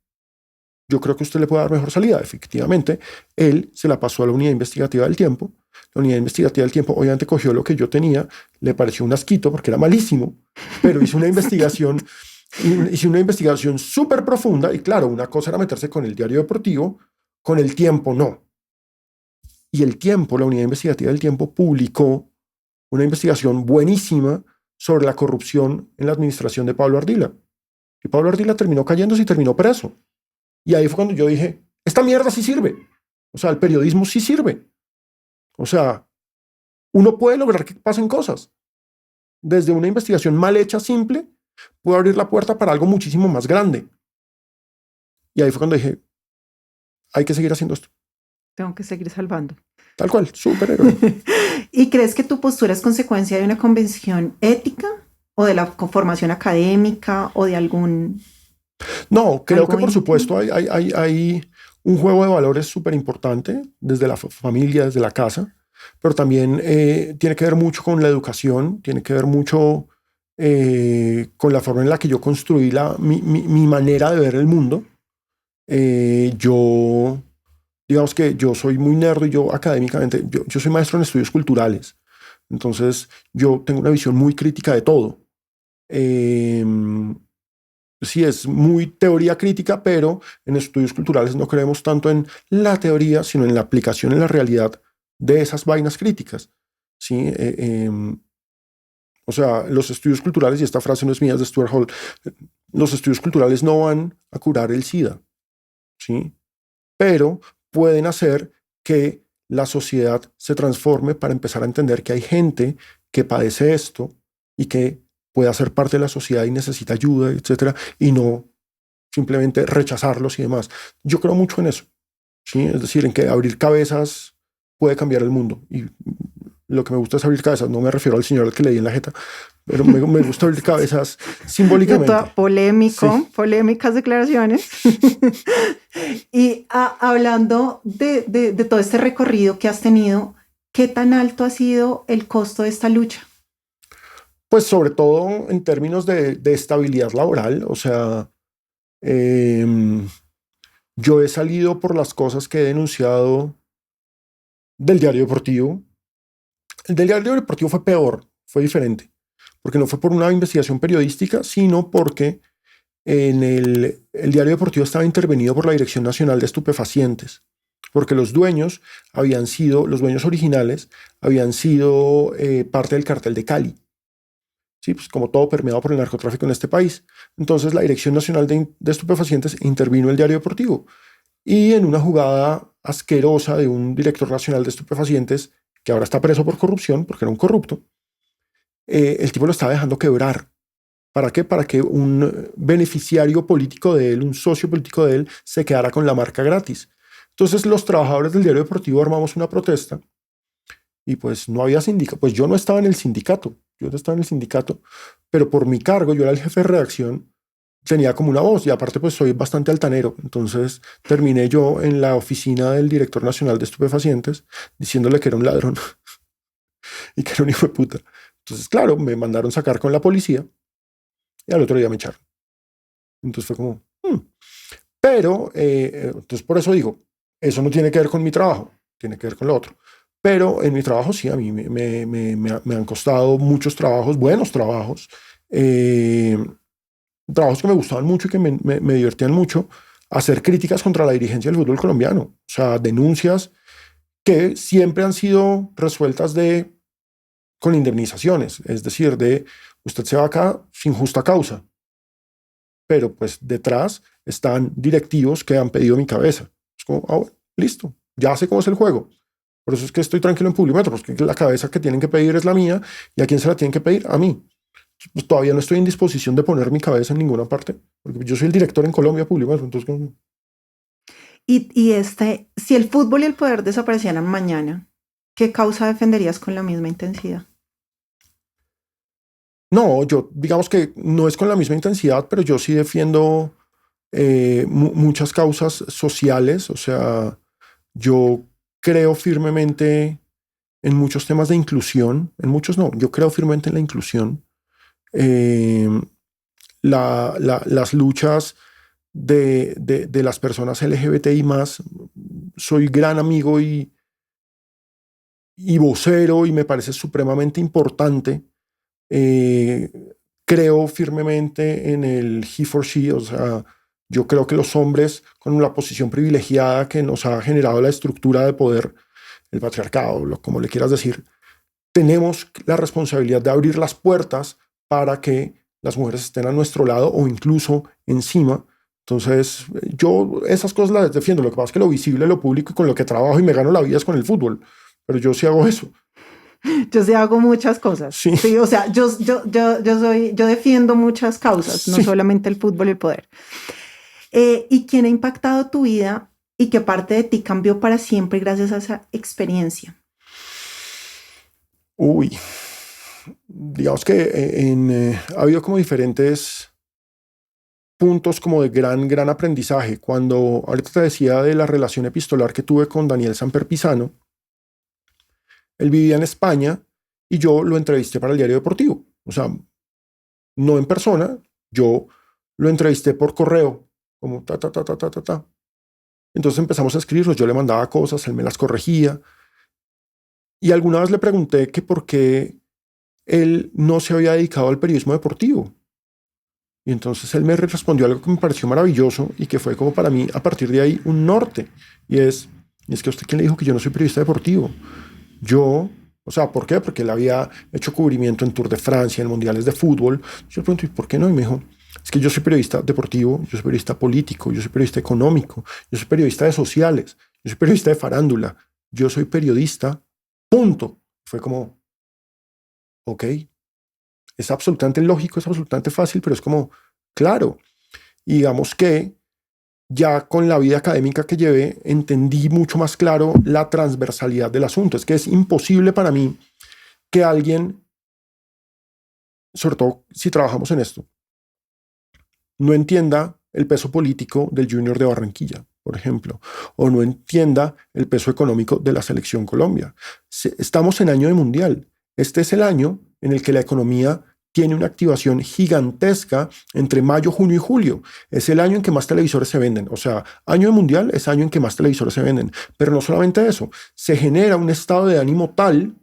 yo creo que usted le puede dar mejor salida. Efectivamente, él se la pasó a la unidad investigativa del tiempo. La unidad investigativa del tiempo obviamente cogió lo que yo tenía, le pareció un asquito porque era malísimo, pero hice una investigación súper profunda y claro, una cosa era meterse con el diario deportivo, con el tiempo no. Y el tiempo, la unidad investigativa del tiempo publicó una investigación buenísima sobre la corrupción en la administración de Pablo Ardila. Y Pablo Ardila terminó cayéndose y terminó preso. Y ahí fue cuando yo dije, esta mierda sí sirve. O sea, el periodismo sí sirve. O sea, uno puede lograr que pasen cosas. Desde una investigación mal hecha, simple, puede abrir la puerta para algo muchísimo más grande. Y ahí fue cuando dije, hay que seguir haciendo esto. Tengo que seguir salvando. Tal cual, superhéroe. ¿Y crees que tu postura es consecuencia de una convención ética o de la formación académica o de No, creo que algo por íntimo? supuesto hay un juego de valores súper importante desde la familia, desde la casa, pero también tiene que ver mucho con la educación, tiene que ver mucho con la forma en la que yo construí mi manera de ver el mundo. Yo, digamos que yo soy muy nerd y yo académicamente, yo soy maestro en estudios culturales, entonces yo tengo una visión muy crítica de todo. Eh, sí es muy teoría crítica, pero en estudios culturales no creemos tanto en la teoría, sino en la aplicación en la realidad de esas vainas críticas. ¿Sí? O sea, los estudios culturales, y esta frase no es mía, es de Stuart Hall, los estudios culturales no van a curar el SIDA, ¿sí? Pero pueden hacer que la sociedad se transforme para empezar a entender que hay gente que padece esto y que puede ser parte de la sociedad y necesita ayuda, etcétera, y no simplemente rechazarlos y demás. Yo creo mucho en eso, ¿sí? Es decir, en que abrir cabezas puede cambiar el mundo. Y lo que me gusta es abrir cabezas, no me refiero al señor al que le di en la jeta, pero me gusta abrir cabezas simbólicamente. Sí. Polémicas declaraciones. Y hablando de todo este recorrido que has tenido, ¿qué tan alto ha sido el costo de esta lucha? Pues sobre todo en términos de estabilidad laboral, o sea, yo he salido por las cosas que he denunciado del diario deportivo. El del diario deportivo fue peor, fue diferente, porque no fue por una investigación periodística, sino porque el diario deportivo estaba intervenido por la Dirección Nacional de Estupefacientes, porque los dueños los dueños originales habían sido parte del cartel de Cali. Sí, pues como todo permeado por el narcotráfico en este país. Entonces la Dirección Nacional de Estupefacientes intervino el diario deportivo y en una jugada asquerosa de un director nacional de estupefacientes que ahora está preso por corrupción, porque era un corrupto, el tipo lo estaba dejando quebrar. ¿Para qué? Para que un beneficiario político de él, un socio político de él, se quedara con la marca gratis. Entonces los trabajadores del diario deportivo armamos una protesta y pues no había sindicato. Pues yo no estaba en el sindicato, pero por mi cargo, yo era el jefe de redacción, tenía como una voz y aparte pues soy bastante altanero. Entonces terminé yo en la oficina del director nacional de estupefacientes diciéndole que era un ladrón y que era un hijo de puta. Entonces, claro, me mandaron sacar con la policía y al otro día me echaron. Entonces fue como... Pero, entonces por eso digo, eso no tiene que ver con mi trabajo, tiene que ver con lo otro. Pero en mi trabajo sí, a mí me han costado muchos trabajos, buenos trabajos, trabajos que me gustaban mucho y que me divertían mucho, hacer críticas contra la dirigencia del fútbol colombiano. O sea, denuncias que siempre han sido resueltas con indemnizaciones, es decir, de usted se va acá sin justa causa, pero pues detrás están directivos que han pedido mi cabeza. Es como, bueno, listo, ya sé cómo es el juego. Por eso es que estoy tranquilo en Publimetro, porque la cabeza que tienen que pedir es la mía y a quién se la tienen que pedir, a mí. Pues todavía no estoy en disposición de poner mi cabeza en ninguna parte, porque yo soy el director en Colombia Publimetro, entonces como... Si el fútbol y el poder desaparecieran mañana, ¿qué causa defenderías con la misma intensidad? No, yo digamos que no es con la misma intensidad, pero yo sí defiendo muchas causas sociales. O sea, yo creo firmemente en muchos temas de inclusión, en muchos no, yo creo firmemente en la inclusión. Eh, las luchas de las personas LGBTI más, soy gran amigo y vocero y me parece supremamente importante. Eh, Creo firmemente en el he for she, o sea, yo creo que los hombres con la posición privilegiada que nos ha generado la estructura de poder, el patriarcado, como le quieras decir, tenemos la responsabilidad de abrir las puertas para que las mujeres estén a nuestro lado o incluso encima. Entonces, yo esas cosas las defiendo. Lo que pasa es que lo visible, lo público y con lo que trabajo y me gano la vida es con el fútbol. Pero yo sí hago eso. Yo sí hago muchas cosas. Sí. Sí, o sea, yo defiendo muchas causas, no Sí. solamente el fútbol y el poder. ¿Y quién ha impactado tu vida y qué parte de ti cambió para siempre gracias a esa experiencia? Uy, digamos que ha habido como diferentes puntos como de gran aprendizaje. Cuando ahorita te decía de la relación epistolar que tuve con Daniel Samper Pisano, él vivía en España y yo lo entrevisté para el diario deportivo. O sea, no en persona, yo lo entrevisté por correo, como ta. Entonces empezamos a escribirnos, yo le mandaba cosas, él me las corregía. Y alguna vez le pregunté que por qué él no se había dedicado al periodismo deportivo. Y entonces él me respondió algo que me pareció maravilloso y que fue como para mí, a partir de ahí, un norte. Y es que usted, ¿quién le dijo que yo no soy periodista deportivo? Yo, o sea, ¿por qué? Porque él había hecho cubrimiento en Tour de Francia, en mundiales de fútbol. Yo le pregunto, ¿y por qué no? Y me dijo, es que yo soy periodista deportivo, yo soy periodista político, yo soy periodista económico, yo soy periodista de sociales, yo soy periodista de farándula, yo soy periodista, punto. Fue como, ok, es absolutamente lógico, es absolutamente fácil, pero es como, claro. Y digamos que ya con la vida académica que llevé, entendí mucho más claro la transversalidad del asunto. Es que es imposible para mí que alguien, sobre todo si trabajamos en esto, no entienda el peso político del Junior de Barranquilla, por ejemplo, o no entienda el peso económico de la Selección Colombia. Estamos en año de mundial. Este es el año en el que la economía tiene una activación gigantesca entre mayo, junio y julio. Es el año en que más televisores se venden. O sea, año de mundial es año en que más televisores se venden. Pero no solamente eso, se genera un estado de ánimo tal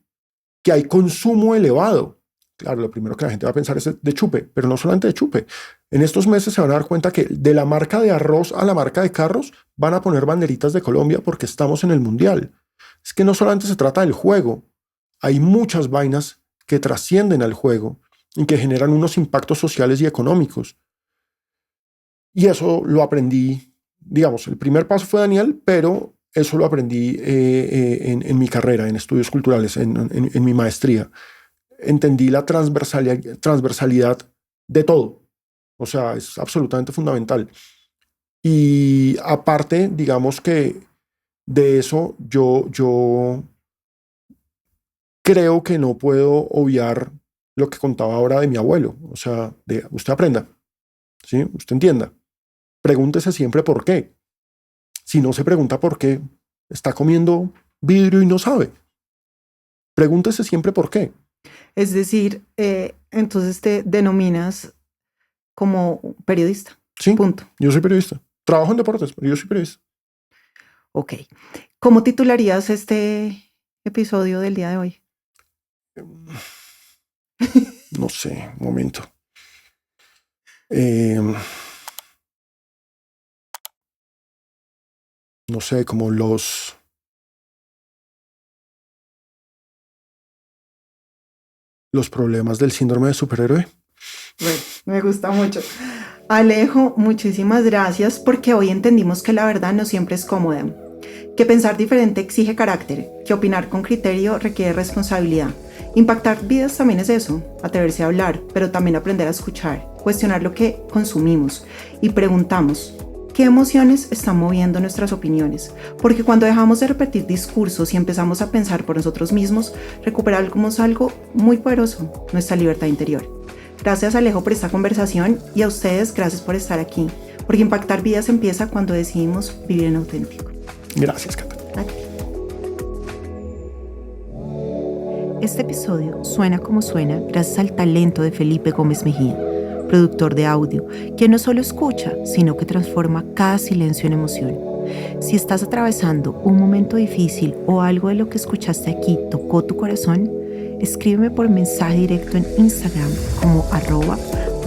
que hay consumo elevado. Claro, lo primero que la gente va a pensar es de chupe, pero no solamente de chupe. En estos meses se van a dar cuenta que de la marca de arroz a la marca de carros van a poner banderitas de Colombia porque estamos en el mundial. Es que no solamente se trata del juego, hay muchas vainas que trascienden al juego y que generan unos impactos sociales y económicos. Y eso lo aprendí, digamos, el primer paso fue Daniel, pero eso lo aprendí en mi carrera, en estudios culturales, en mi maestría. Entendí la transversalidad de todo. O sea, es absolutamente fundamental. Y aparte, digamos que de eso yo creo que no puedo obviar lo que contaba ahora de mi abuelo. O sea, usted aprenda, ¿sí? Usted entienda. Pregúntese siempre por qué. Si no se pregunta por qué, está comiendo vidrio y no sabe. Pregúntese siempre por qué. Es decir, entonces te denominas como periodista. Sí, punto. Yo soy periodista. Trabajo en deportes, pero yo soy periodista. Ok. ¿Cómo titularías este episodio del día de hoy? No sé, un momento. No sé, como los problemas del síndrome de superhéroe. Bueno, me gusta mucho. Alejo, muchísimas gracias porque hoy entendimos que la verdad no siempre es cómoda, que pensar diferente exige carácter, que opinar con criterio requiere responsabilidad. Impactar vidas también es eso, atreverse a hablar, pero también aprender a escuchar, cuestionar lo que consumimos y preguntamos, ¿qué emociones están moviendo nuestras opiniones? Porque cuando dejamos de repetir discursos y empezamos a pensar por nosotros mismos, recuperamos algo muy poderoso, nuestra libertad interior. Gracias, Alejo, por esta conversación y a ustedes, gracias por estar aquí, porque impactar vidas empieza cuando decidimos vivir en auténtico. Gracias, Cata. Este episodio suena como suena gracias al talento de Felipe Gómez Mejía, productor de audio, quien no solo escucha, sino que transforma cada silencio en emoción. Si estás atravesando un momento difícil o algo de lo que escuchaste aquí tocó tu corazón, escríbeme por mensaje directo en Instagram como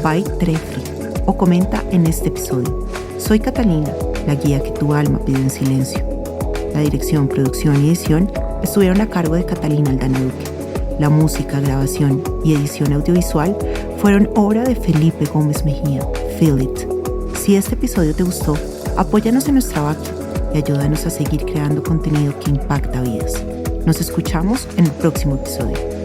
@bytrefri o comenta en este episodio. Soy Catalina, la guía que tu alma pide en silencio. La dirección, producción y edición estuvieron a cargo de Catalina Aldana Duque. La música, grabación y edición audiovisual fueron obra de Felipe Gómez Mejía. Feel it. Si este episodio te gustó, apóyanos en nuestra vaca y ayúdanos a seguir creando contenido que impacta vidas. Nos escuchamos en el próximo episodio.